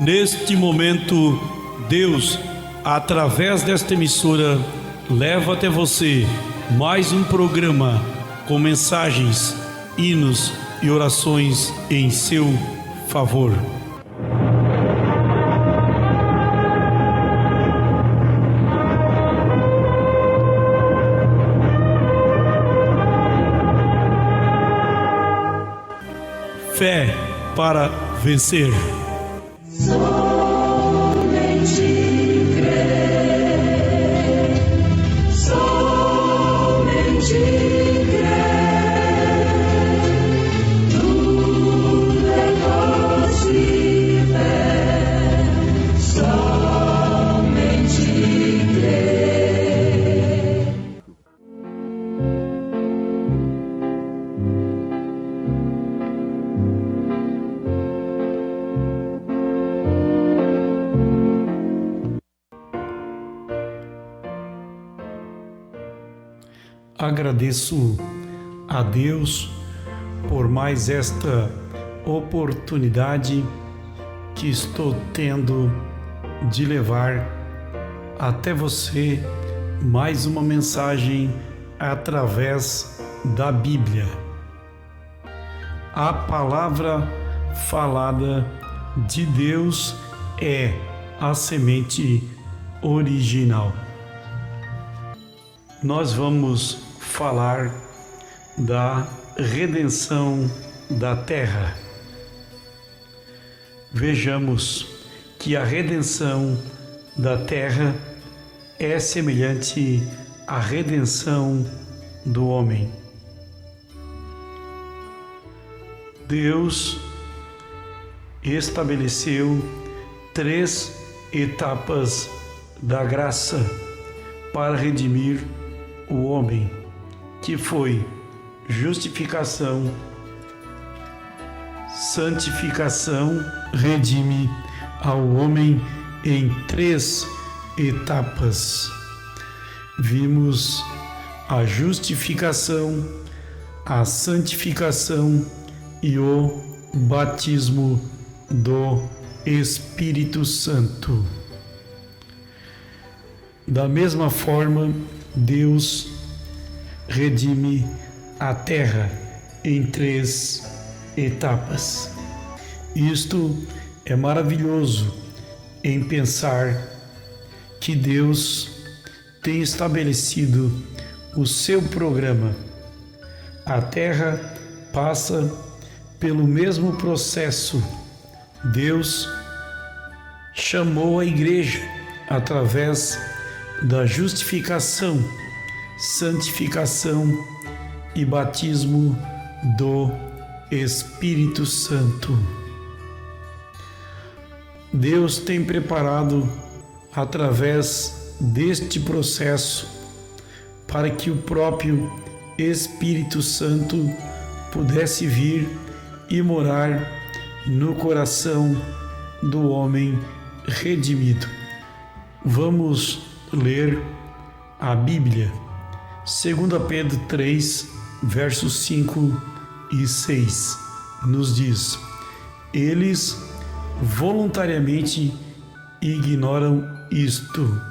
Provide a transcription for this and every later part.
Neste momento, Deus, através desta emissora, leva até você mais um programa com mensagens, hinos e orações em seu favor. Fé para vencer. Agradeço a Deus por mais esta oportunidade que estou tendo de levar até você mais uma mensagem através da Bíblia. A palavra falada de Deus é a semente original. Nós vamos falar da redenção da terra. Vejamos que a redenção da terra é semelhante à redenção do homem. Deus estabeleceu 3 etapas da graça para redimir o homem, que foi justificação, santificação, redime ao homem em 3 etapas. Vimos a justificação, a santificação e o batismo do Espírito Santo. Da mesma forma, Deus redime a terra em 3 etapas. Isto é maravilhoso em pensar que Deus tem estabelecido o seu programa. A terra passa pelo mesmo processo. Deus chamou a igreja através da justificação, santificação e batismo do Espírito Santo. Deus tem preparado através deste processo para que o próprio Espírito Santo pudesse vir e morar no coração do homem redimido. Vamos ler a Bíblia. 2 Pedro 3, versos 5 e 6, nos diz: eles voluntariamente ignoram isto,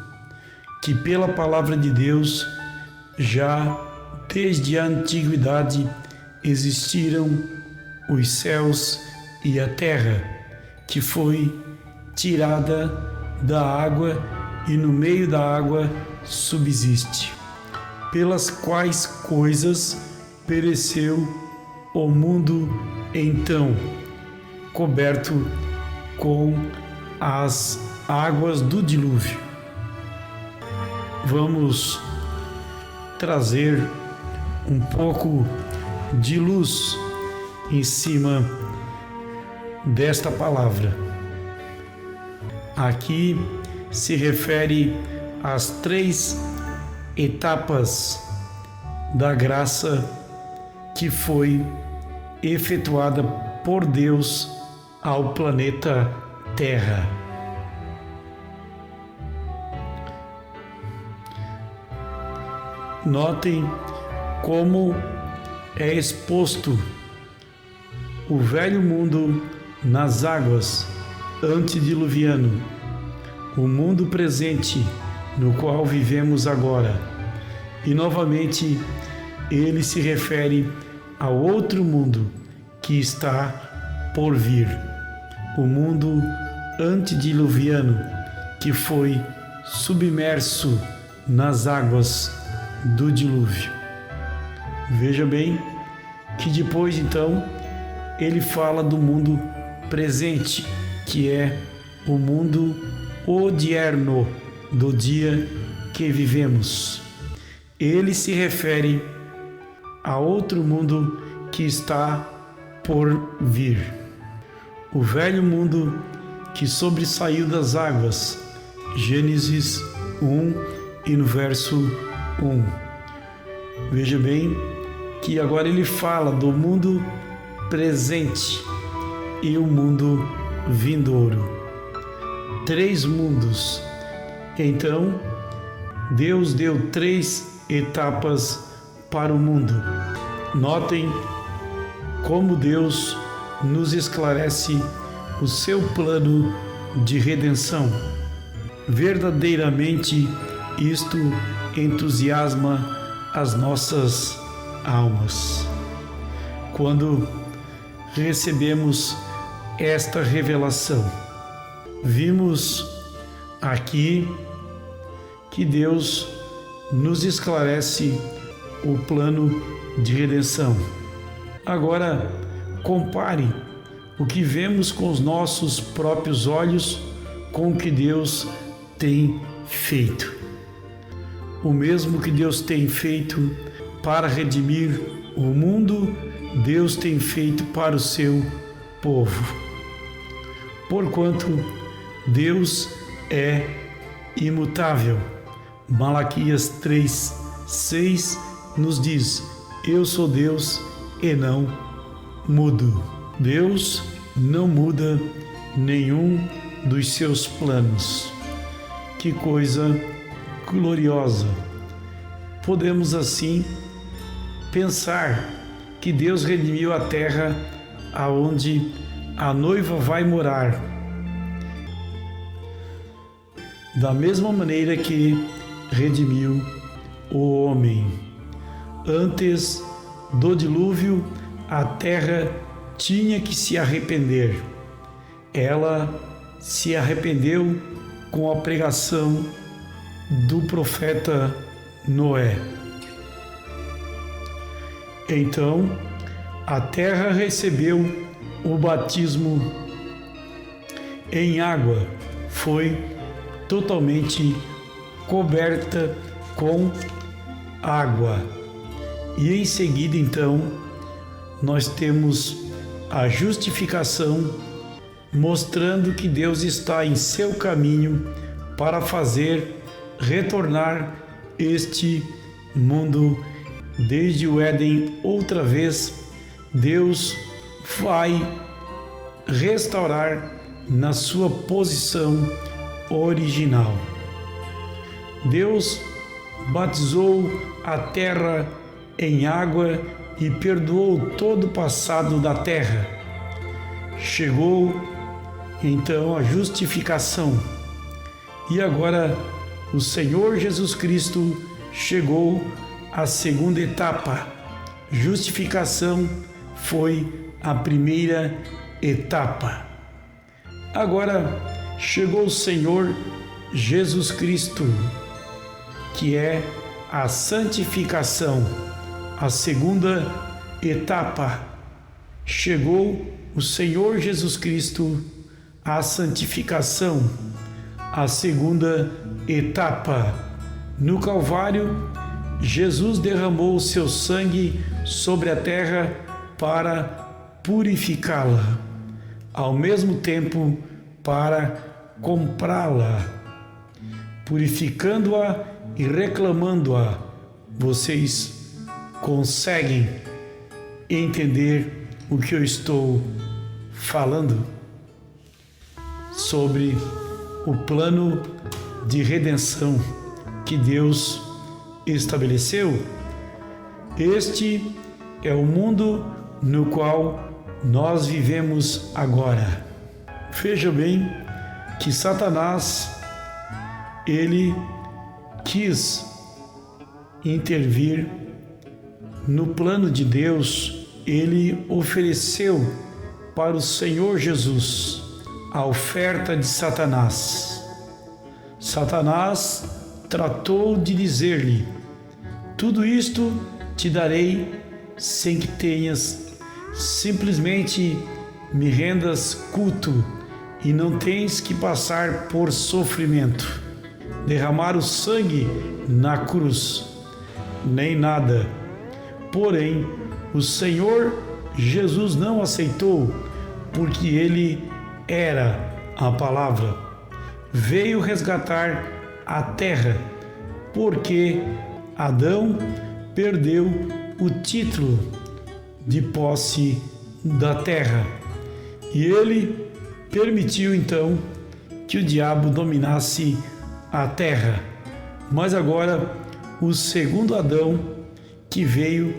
que pela palavra de Deus já desde a antiguidade existiram os céus e a terra, que foi tirada da água e no meio da água subsiste, pelas quais coisas pereceu o mundo então, coberto com as águas do dilúvio. Vamos trazer um pouco de luz em cima desta palavra. Aqui se refere às 3 etapas da graça que foi efetuada por Deus ao planeta Terra. Notem como é exposto o velho mundo nas águas antediluviano, o mundo presente no qual vivemos agora. E novamente ele se refere ao outro mundo que está por vir, o mundo antediluviano que foi submerso nas águas do dilúvio. Veja bem que depois então ele fala do mundo presente, que é o mundo odierno do dia que vivemos. Ele se refere a outro mundo que está por vir. O velho mundo que sobressaiu das águas. Gênesis 1 e no verso 1. Veja bem que agora ele fala do mundo presente e o mundo vindouro. 3 mundos. Então, Deus deu 3 etapas para o mundo. Notem como Deus nos esclarece o seu plano de redenção. Verdadeiramente, isto entusiasma as nossas almas. Quando recebemos esta revelação, vimos aqui que Deus nos esclarece o plano de redenção. Agora, compare o que vemos com os nossos próprios olhos com o que Deus tem feito. O mesmo que Deus tem feito para redimir o mundo, Deus tem feito para o seu povo. Porquanto Deus é imutável. Malaquias 3:6 nos diz: eu sou Deus e não mudo. Deus não muda nenhum dos seus planos. Que coisa gloriosa! Podemos assim pensar que Deus redimiu a terra aonde a noiva vai morar, da mesma maneira que redimiu o homem. Antes do dilúvio, a terra tinha que se arrepender. Ela se arrependeu com a pregação do profeta Noé. Então, a terra recebeu o batismo em água, foi totalmente coberta com água. E em seguida, então, nós temos a justificação, mostrando que Deus está em seu caminho para fazer retornar este mundo desde o Éden outra vez. Deus vai restaurar na sua posição original. Deus batizou a terra em água e perdoou todo o passado da terra. Chegou então a justificação. E agora o Senhor Jesus Cristo chegou à segunda etapa. Justificação foi a primeira etapa. Agora chegou o Senhor Jesus Cristo, que é a santificação, a segunda etapa. Chegou o Senhor Jesus Cristo à santificação, a segunda etapa. No Calvário, Jesus derramou o seu sangue sobre a terra para purificá-la, ao mesmo tempo para comprá-la, purificando-a e reclamando-a. Vocês conseguem entender o que eu estou falando sobre o plano de redenção que Deus estabeleceu? Este é o mundo no qual nós vivemos agora. Veja bem que Satanás, ele quis intervir no plano de Deus. Ele ofereceu para o Senhor Jesus a oferta de Satanás. Satanás tratou de dizer-lhe: tudo isto te darei sem que tenhas, simplesmente me rendas culto e não tens que passar por sofrimento, derramar o sangue na cruz, nem nada. Porém, o Senhor Jesus não aceitou, porque ele era a palavra. Veio resgatar a terra, porque Adão perdeu o título de posse da terra. E ele permitiu então que o diabo dominasse a terra. Mas agora o segundo Adão, que veio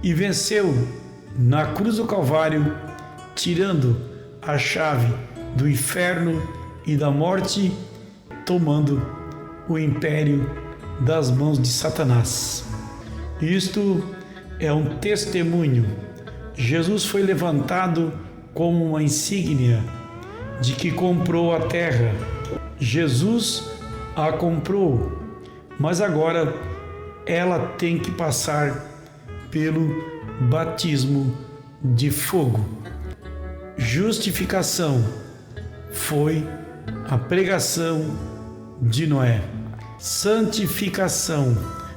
e venceu na cruz do Calvário, tirando a chave do inferno e da morte, tomando o império das mãos de Satanás. Isto é um testemunho. Jesus foi levantado como uma insígnia de que comprou a terra. Jesus a comprou, mas agora ela tem que passar pelo batismo de fogo. Justificação foi a pregação de Noé. Santificação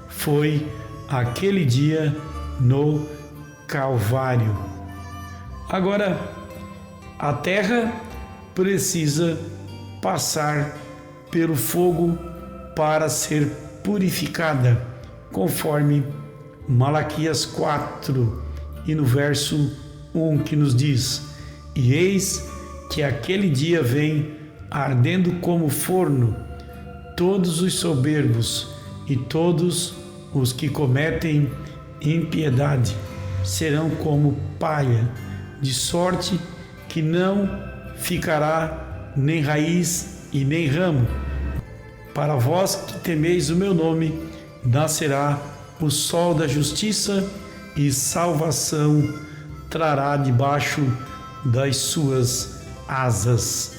foi aquele dia no Calvário. Agora, a terra precisa passar pelo fogo para ser purificada, conforme Malaquias 4 e no verso 1, que nos diz: e eis que aquele dia vem ardendo como forno, todos os soberbos e todos os que cometem impiedade serão como palha, de sorte que não ficará nem raiz e nem ramo. Para vós que temeis o meu nome, nascerá o sol da justiça, e salvação trará debaixo das suas asas.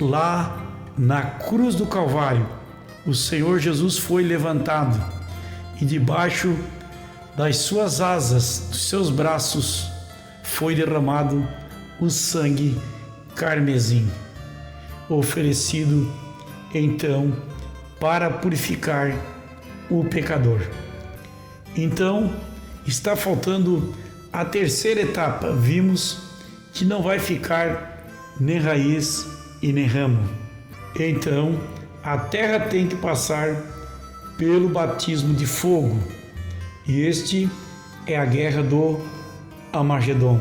Lá na cruz do Calvário, o Senhor Jesus foi levantado, e debaixo das suas asas, dos seus braços, foi derramado o sangue carmesim, oferecido então para purificar o pecador. Então, está faltando a terceira etapa. Vimos que não vai ficar nem raiz e nem ramo. Então, a terra tem que passar pelo batismo de fogo. E este é a guerra do Armagedon,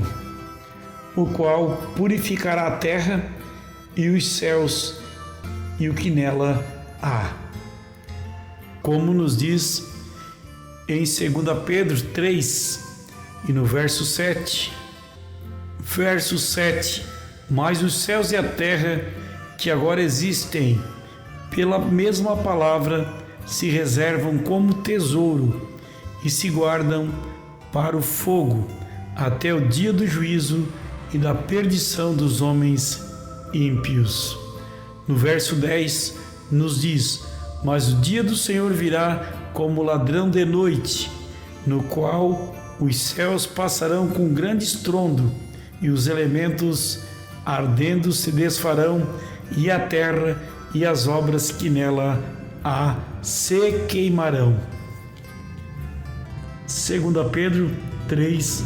o qual purificará a terra e os céus e o que nela há. Como nos diz em 2 Pedro 3 e no verso 7. Verso 7: mas os céus e a terra que agora existem, pela mesma palavra, se reservam como tesouro e se guardam para o fogo, até o dia do juízo e da perdição dos homens ímpios. No verso 10 nos diz: mas o dia do Senhor virá como ladrão de noite, no qual os céus passarão com grande estrondo, e os elementos ardendo se desfarão, e a terra e as obras que nela há se queimarão. 2 Pedro 3,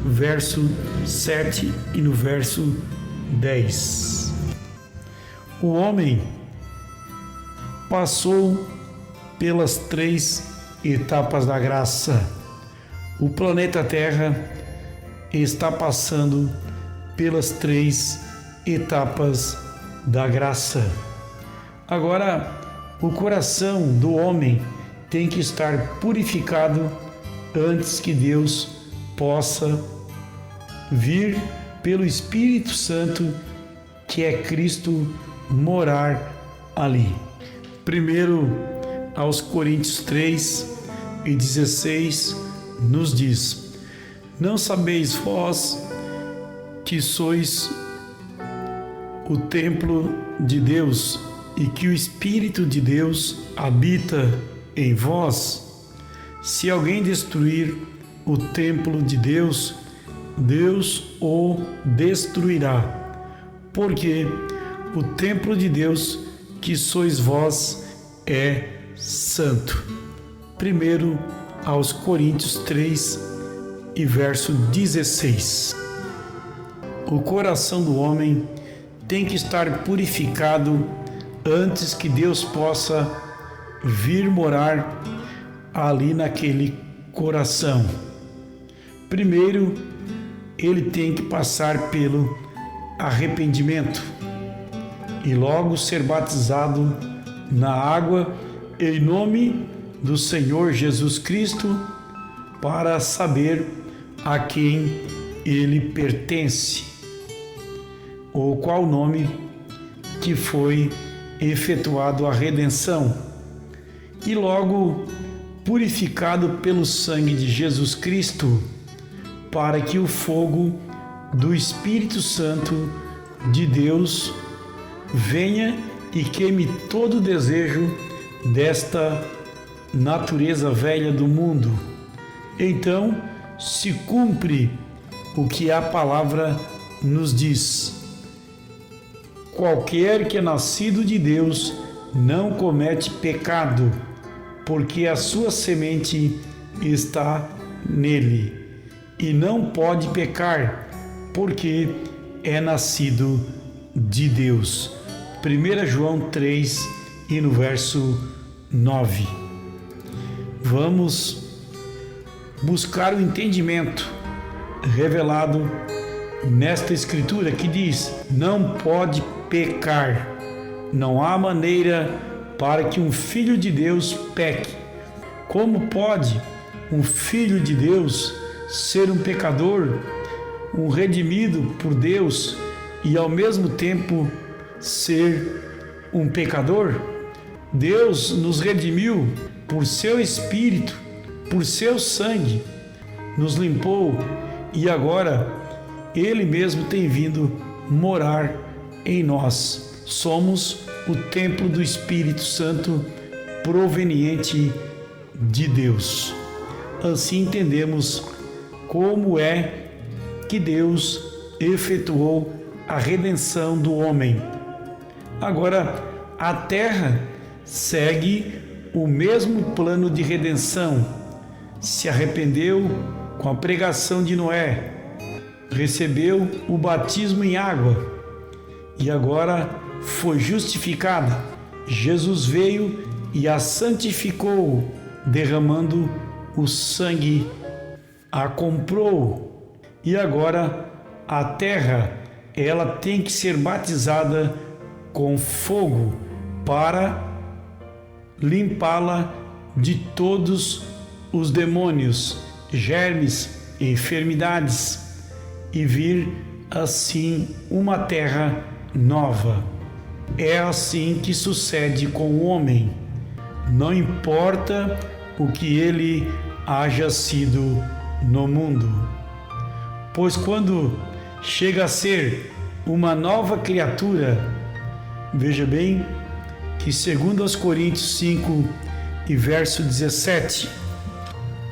verso 7 e no verso 10. O homem passou pelas 3 etapas da graça. O planeta Terra está passando pelas 3 etapas da graça. Agora, o coração do homem tem que estar purificado antes que Deus possa vir pelo Espírito Santo, que é Cristo morar ali. Primeiro aos Coríntios 3:16 nos diz: não sabeis vós que sois o templo de Deus e que o Espírito de Deus habita em vós? Se alguém destruir o templo de Deus, Deus o destruirá, porque o templo de Deus que sois vós é santo. Primeiro aos Coríntios 3 e verso 16. O coração do homem tem que estar purificado antes que Deus possa vir morar ali naquele coração. Primeiro, ele tem que passar pelo arrependimento e logo ser batizado na água em nome do Senhor Jesus Cristo, para saber a quem ele pertence, ou qual nome que foi efetuado a redenção, e logo purificado pelo sangue de Jesus Cristo, para que o fogo do Espírito Santo de Deus venha e queime todo o desejo desta natureza velha do mundo. Então se cumpre o que a palavra nos diz: qualquer que é nascido de Deus não comete pecado, porque a sua semente está nele, e não pode pecar, porque é nascido de Deus. 1 João 3 e no verso 9. Vamos buscar o entendimento revelado nesta escritura que diz: não pode pecar. Não há maneira para que um filho de Deus peque. Como pode um filho de Deus ser um pecador, um redimido por Deus e ao mesmo tempo ser um pecador? Deus nos redimiu por seu Espírito, por seu sangue, nos limpou e agora Ele mesmo tem vindo morar em nós. Somos o templo do Espírito Santo proveniente de Deus. Assim entendemos como é que Deus efetuou a redenção do homem. Agora, a terra segue o mesmo plano de redenção. Se arrependeu com a pregação de Noé, recebeu o batismo em água e agora foi justificada. Jesus veio e a santificou, derramando o sangue, a comprou. E agora a terra, ela tem que ser batizada com fogo para limpá-la de todos os demônios, germes, enfermidades, e vir assim uma terra nova. É assim que sucede com o homem. Não importa o que ele haja sido no mundo, pois quando chega a ser uma nova criatura, veja bem que segundo aos Coríntios 5 e verso 17,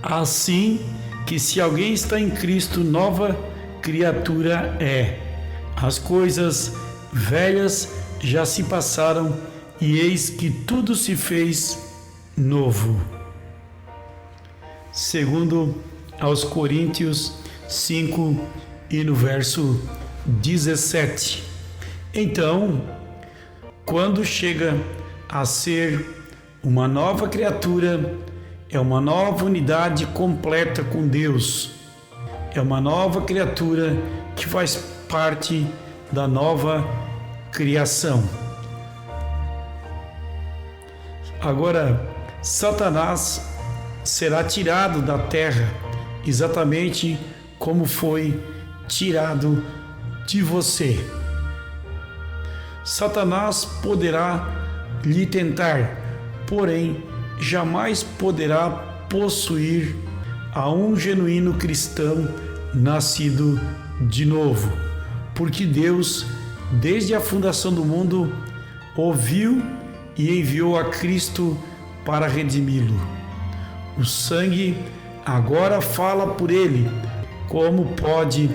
assim que se alguém está em Cristo, nova criatura é. As coisas velhas já se passaram e eis que tudo se fez novo. Segundo aos Coríntios 5 e no verso 17. Então, quando chega a ser uma nova criatura, é uma nova unidade completa com Deus. É uma nova criatura que faz parte da nova criação. Agora, Satanás será tirado da terra, exatamente como foi tirado de você. Satanás poderá lhe tentar, porém jamais poderá possuir a um genuíno cristão nascido de novo, porque Deus, desde a fundação do mundo, ouviu e enviou a Cristo para redimi-lo. O sangue agora fala por ele. Como pode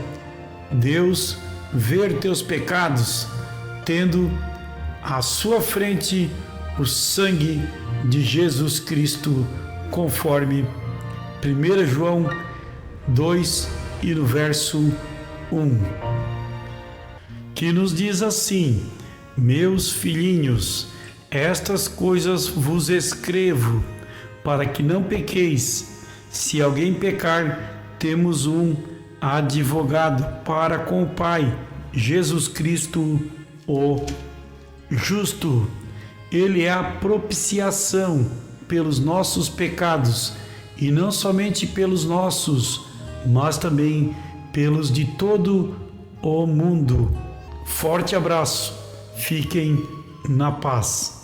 Deus ver teus pecados, tendo à sua frente o sangue de Jesus Cristo, conforme 1 João 2 e no verso 1, que nos diz assim: meus filhinhos, estas coisas vos escrevo, para que não pequeis. Se alguém pecar, temos um advogado para com o Pai, Jesus Cristo, o justo. Ele é a propiciação pelos nossos pecados, e não somente pelos nossos, mas também pelos de todo o mundo. Forte abraço, fiquem na paz.